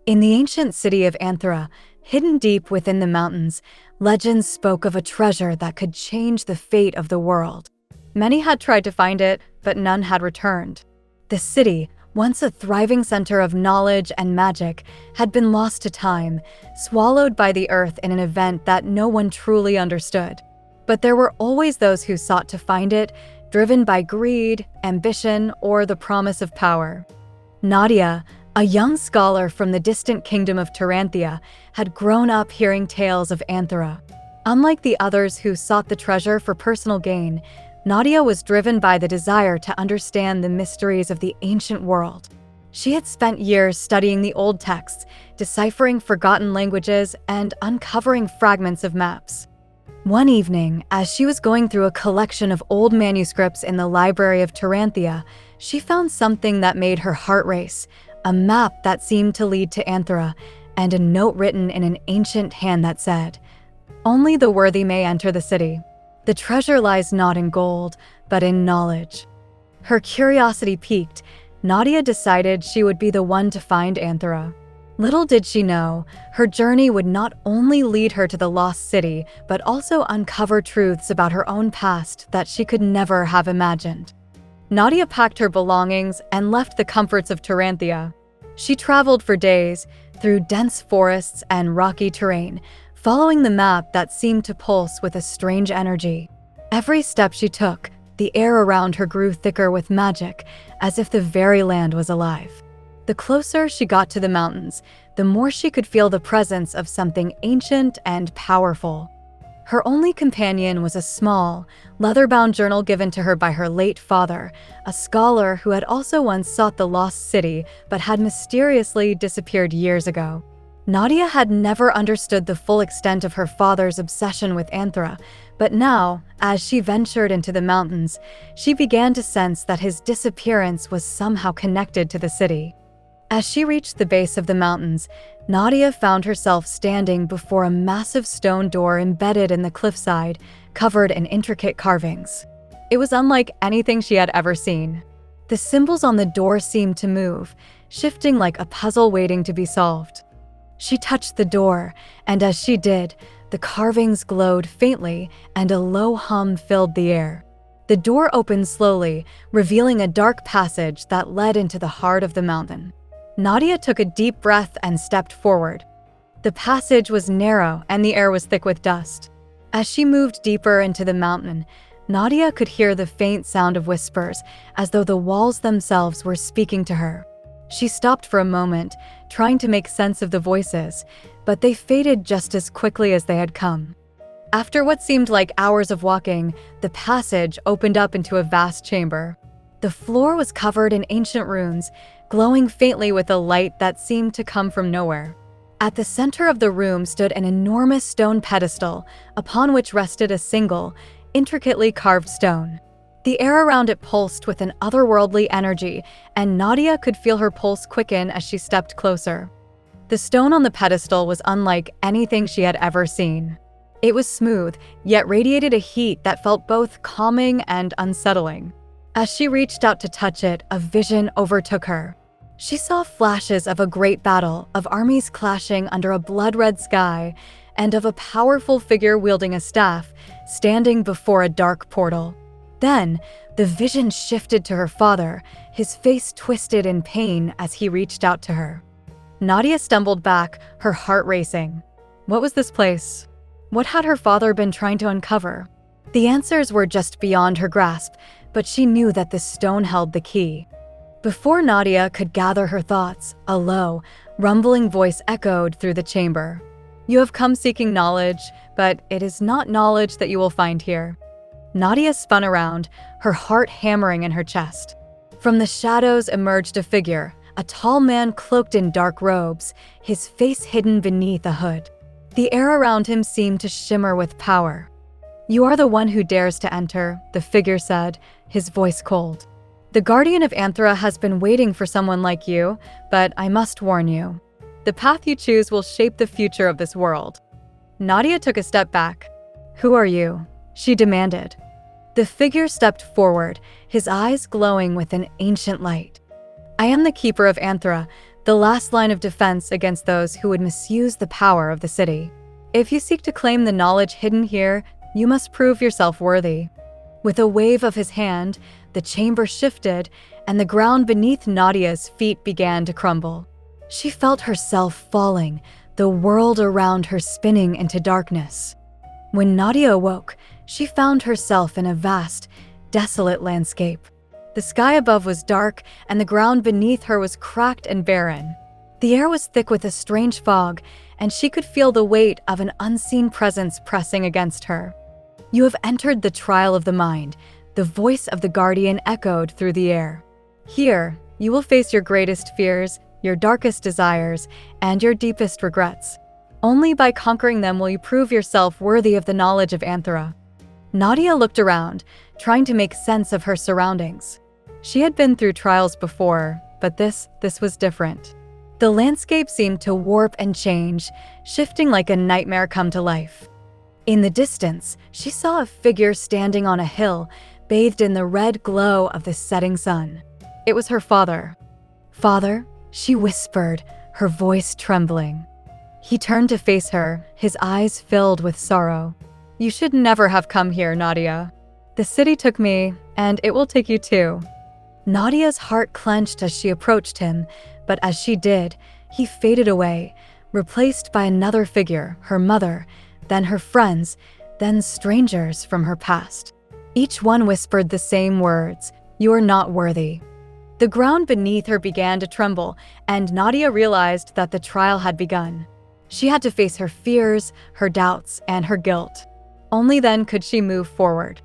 In the ancient city of Anthera, hidden deep within the mountains, legends spoke of a treasure that could change the fate of the world. Many had tried to find it, but none had returned. The city, once a thriving center of knowledge and magic, had been lost to time, swallowed by the earth in an event that no one truly understood. But there were always those who sought to find it, driven by greed, ambition, or the promise of power. Nadia, a young scholar from the distant kingdom of Taranthia, had grown up hearing tales of Anthera. Unlike the others who sought the treasure for personal gain, Nadia was driven by the desire to understand the mysteries of the ancient world. She had spent years studying the old texts, deciphering forgotten languages, and uncovering fragments of maps. One evening, as she was going through a collection of old manuscripts in the library of Taranthia, she found something that made her heart race: a map that seemed to lead to Anthera, and a note written in an ancient hand that said, "Only the worthy may enter the city. The treasure lies not in gold, but in knowledge." Her curiosity piqued, Nadia decided she would be the one to find Anthera. Little did she know, her journey would not only lead her to the lost city, but also uncover truths about her own past that she could never have imagined. Nadia packed her belongings and left the comforts of Taranthia. She traveled for days, through dense forests and rocky terrain, following the map that seemed to pulse with a strange energy. Every step she took, the air around her grew thicker with magic, as if the very land was alive. The closer she got to the mountains, the more she could feel the presence of something ancient and powerful. Her only companion was a small, leather-bound journal given to her by her late father, a scholar who had also once sought the lost city but had mysteriously disappeared years ago. Nadia had never understood the full extent of her father's obsession with Anthera, but now, as she ventured into the mountains, she began to sense that his disappearance was somehow connected to the city. As she reached the base of the mountains, Nadia found herself standing before a massive stone door embedded in the cliffside, covered in intricate carvings. It was unlike anything she had ever seen. The symbols on the door seemed to move, shifting like a puzzle waiting to be solved. She touched the door, and as she did, the carvings glowed faintly and a low hum filled the air. The door opened slowly, revealing a dark passage that led into the heart of the mountain. Nadia took a deep breath and stepped forward. The passage was narrow and the air was thick with dust. As she moved deeper into the mountain, Nadia could hear the faint sound of whispers, as though the walls themselves were speaking to her. She stopped for a moment, trying to make sense of the voices, but they faded just as quickly as they had come. After what seemed like hours of walking, the passage opened up into a vast chamber. The floor was covered in ancient runes, glowing faintly with a light that seemed to come from nowhere. At the center of the room stood an enormous stone pedestal, upon which rested a single, intricately carved stone. The air around it pulsed with an otherworldly energy, and Nadia could feel her pulse quicken as she stepped closer. The stone on the pedestal was unlike anything she had ever seen. It was smooth, yet radiated a heat that felt both calming and unsettling. As she reached out to touch it, a vision overtook her. She saw flashes of a great battle, of armies clashing under a blood-red sky, and of a powerful figure wielding a staff, standing before a dark portal. Then, the vision shifted to her father, his face twisted in pain as he reached out to her. Nadia stumbled back, her heart racing. What was this place? What had her father been trying to uncover? The answers were just beyond her grasp, but she knew that the stone held the key. Before Nadia could gather her thoughts, a low, rumbling voice echoed through the chamber. "You have come seeking knowledge, but it is not knowledge that you will find here." Nadia spun around, her heart hammering in her chest. From the shadows emerged a figure, a tall man cloaked in dark robes, his face hidden beneath a hood. The air around him seemed to shimmer with power. "You are the one who dares to enter," the figure said, his voice cold. "The Guardian of Anthera has been waiting for someone like you, but I must warn you. The path you choose will shape the future of this world." Nadia took a step back. "Who are you?" she demanded. The figure stepped forward, his eyes glowing with an ancient light. "I am the keeper of Anthera, the last line of defense against those who would misuse the power of the city. If you seek to claim the knowledge hidden here, you must prove yourself worthy. With a wave of his hand, the chamber shifted, and the ground beneath Nadia's feet began to crumble. She felt herself falling, the world around her spinning into darkness. When Nadia awoke, she found herself in a vast, desolate landscape. The sky above was dark, and the ground beneath her was cracked and barren. The air was thick with a strange fog, and she could feel the weight of an unseen presence pressing against her. "You have entered the trial of the mind," the voice of the guardian echoed through the air. "Here, you will face your greatest fears, your darkest desires, and your deepest regrets. Only by conquering them will you prove yourself worthy of the knowledge of Aelara." Nadia looked around, trying to make sense of her surroundings. She had been through trials before, but this was different. The landscape seemed to warp and change, shifting like a nightmare come to life. In the distance, she saw a figure standing on a hill, bathed in the red glow of the setting sun. It was her father. "Father," she whispered, her voice trembling. He turned to face her, his eyes filled with sorrow. "You should never have come here, Nadia. The city took me, and it will take you too." Nadia's heart clenched as she approached him, but as she did, he faded away, replaced by another figure, her mother, then her friends, then strangers from her past. Each one whispered the same words, "You are not worthy." The ground beneath her began to tremble, and Nadia realized that the trial had begun. She had to face her fears, her doubts, and her guilt. Only then could she move forward.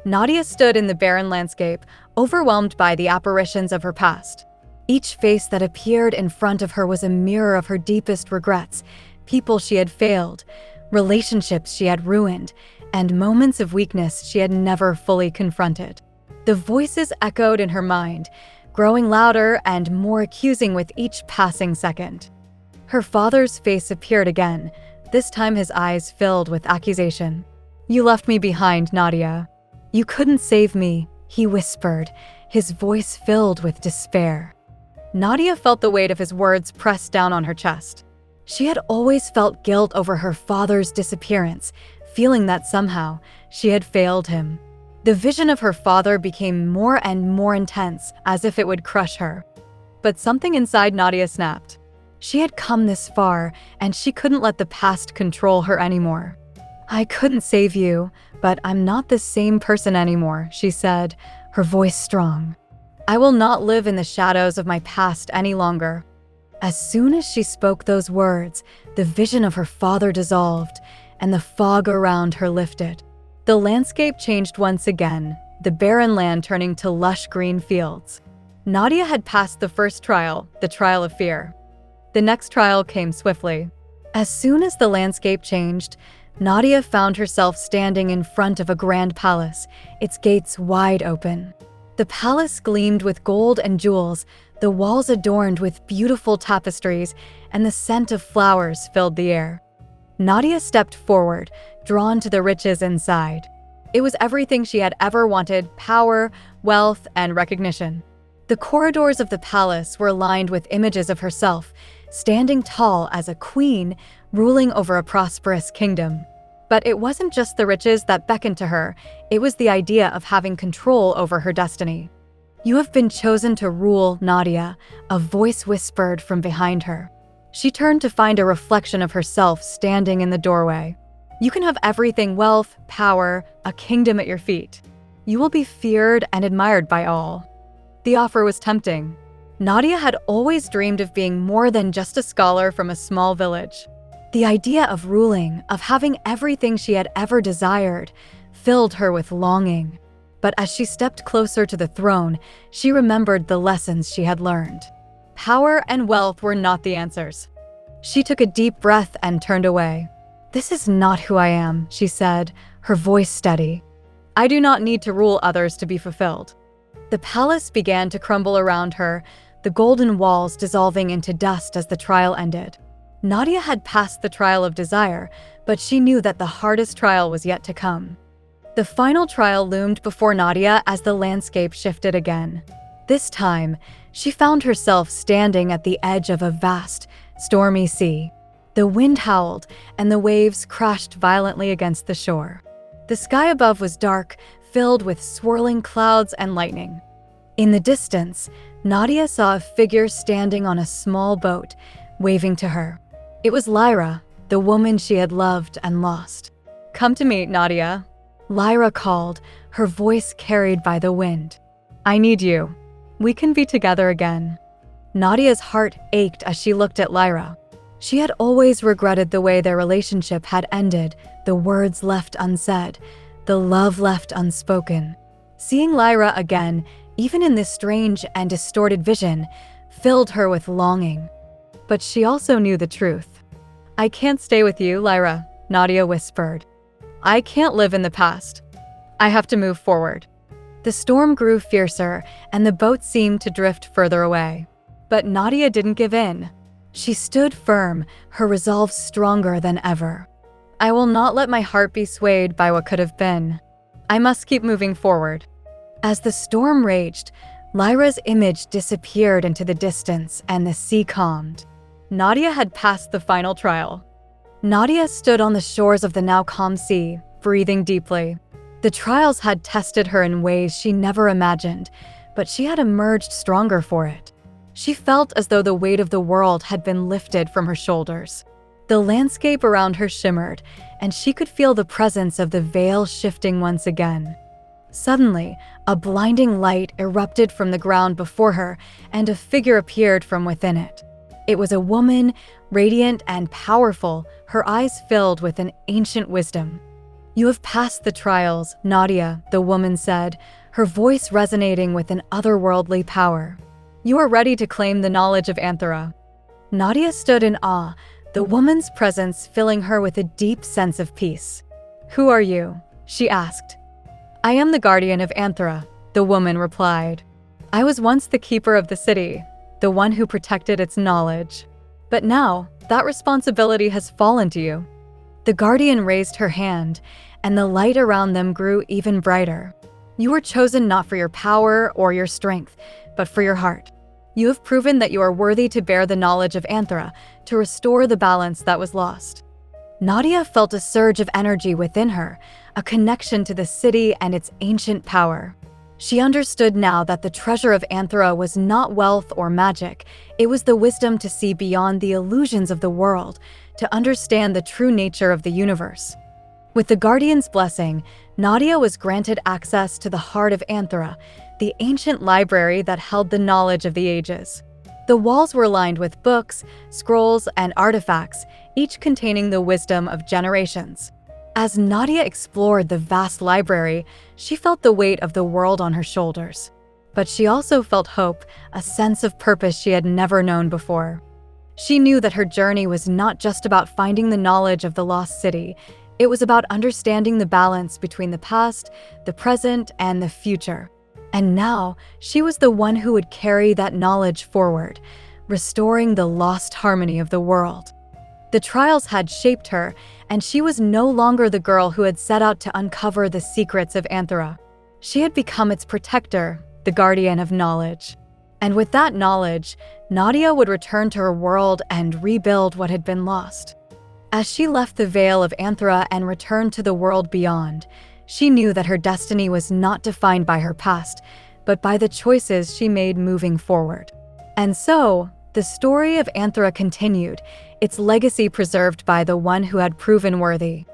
Nadia stood in the barren landscape, overwhelmed by the apparitions of her past. Each face that appeared in front of her was a mirror of her deepest regrets, people she had failed, relationships she had ruined, and moments of weakness she had never fully confronted. The voices echoed in her mind, growing louder and more accusing with each passing second. Her father's face appeared again, this time his eyes filled with accusation. "You left me behind, Nadia. You couldn't save me," he whispered, his voice filled with despair. Nadia felt the weight of his words pressed down on her chest. She had always felt guilt over her father's disappearance, feeling that somehow she had failed him. The vision of her father became more and more intense, as if it would crush her. But something inside Nadia snapped. She had come this far, and she couldn't let the past control her anymore. "I couldn't save you, but I'm not the same person anymore," she said, her voice strong. "I will not live in the shadows of my past any longer." As soon as she spoke those words, the vision of her father dissolved, and the fog around her lifted. The landscape changed once again, the barren land turning to lush green fields. Nadia had passed the first trial, the trial of fear. The next trial came swiftly. As soon as the landscape changed, Nadia found herself standing in front of a grand palace, its gates wide open. The palace gleamed with gold and jewels, the walls adorned with beautiful tapestries, and the scent of flowers filled the air. Nadia stepped forward, drawn to the riches inside. It was everything she had ever wanted: power, wealth, and recognition. The corridors of the palace were lined with images of herself, standing tall as a queen, ruling over a prosperous kingdom. But it wasn't just the riches that beckoned to her, it was the idea of having control over her destiny. "You have been chosen to rule, Nadia," a voice whispered from behind her. She turned to find a reflection of herself standing in the doorway. "You can have everything: wealth, power, a kingdom at your feet. You will be feared and admired by all." The offer was tempting. Nadia had always dreamed of being more than just a scholar from a small village. The idea of ruling, of having everything she had ever desired, filled her with longing. But as she stepped closer to the throne, she remembered the lessons she had learned. Power and wealth were not the answers. She took a deep breath and turned away. "This is not who I am," she said, her voice steady. "I do not need to rule others to be fulfilled." The palace began to crumble around her, the golden walls dissolving into dust as the trial ended. Nadia had passed the trial of desire, but she knew that the hardest trial was yet to come. The final trial loomed before Nadia as the landscape shifted again. This time, She found herself standing at the edge of a vast, stormy sea. The wind howled, and the waves crashed violently against the shore. The sky above was dark, filled with swirling clouds and lightning. In the distance, Nadia saw a figure standing on a small boat, waving to her. It was Lyra, the woman she had loved and lost. "Come to me, Nadia," Lyra called, her voice carried by the wind. "I need you. We can be together again." Nadia's heart ached as she looked at Lyra. She had always regretted the way their relationship had ended, the words left unsaid, the love left unspoken. Seeing Lyra again, even in this strange and distorted vision, filled her with longing. But she also knew the truth. "I can't stay with you, Lyra," Nadia whispered. "I can't live in the past. I have to move forward." The storm grew fiercer, and the boat seemed to drift further away. But Nadia didn't give in. She stood firm, her resolve stronger than ever. "I will not let my heart be swayed by what could have been. I must keep moving forward." As the storm raged, Lyra's image disappeared into the distance and the sea calmed. Nadia had passed the final trial. Nadia stood on the shores of the now calm sea, breathing deeply. The trials had tested her in ways she never imagined, but she had emerged stronger for it. She felt as though the weight of the world had been lifted from her shoulders. The landscape around her shimmered, and she could feel the presence of the veil shifting once again. Suddenly, a blinding light erupted from the ground before her, and a figure appeared from within it. It was a woman, radiant and powerful, her eyes filled with an ancient wisdom. "You have passed the trials, Nadia," the woman said, her voice resonating with an otherworldly power. "You are ready to claim the knowledge of Anthera." Nadia stood in awe, the woman's presence filling her with a deep sense of peace. "Who are you?" she asked. "I am the guardian of Anthera," the woman replied. "I was once the keeper of the city, the one who protected its knowledge. But now, that responsibility has fallen to you." The guardian raised her hand, and the light around them grew even brighter. "You were chosen not for your power or your strength, but for your heart. You have proven that you are worthy to bear the knowledge of Anthera, to restore the balance that was lost." Nadia felt a surge of energy within her, a connection to the city and its ancient power. She understood now that the treasure of Anthera was not wealth or magic, it was the wisdom to see beyond the illusions of the world, to understand the true nature of the universe. With the Guardian's blessing, Nadia was granted access to the heart of Anthera, the ancient library that held the knowledge of the ages. The walls were lined with books, scrolls, and artifacts, each containing the wisdom of generations. As Nadia explored the vast library, she felt the weight of the world on her shoulders. But she also felt hope, a sense of purpose she had never known before. She knew that her journey was not just about finding the knowledge of the lost city, it was about understanding the balance between the past, the present, and the future. And now, she was the one who would carry that knowledge forward, restoring the lost harmony of the world. The trials had shaped her, and she was no longer the girl who had set out to uncover the secrets of Anthera. She had become its protector, the guardian of knowledge. And with that knowledge, Nadia would return to her world and rebuild what had been lost. As she left the veil of Anthera and returned to the world beyond, she knew that her destiny was not defined by her past, but by the choices she made moving forward. And so, the story of Anthera continued, its legacy preserved by the one who had proven worthy.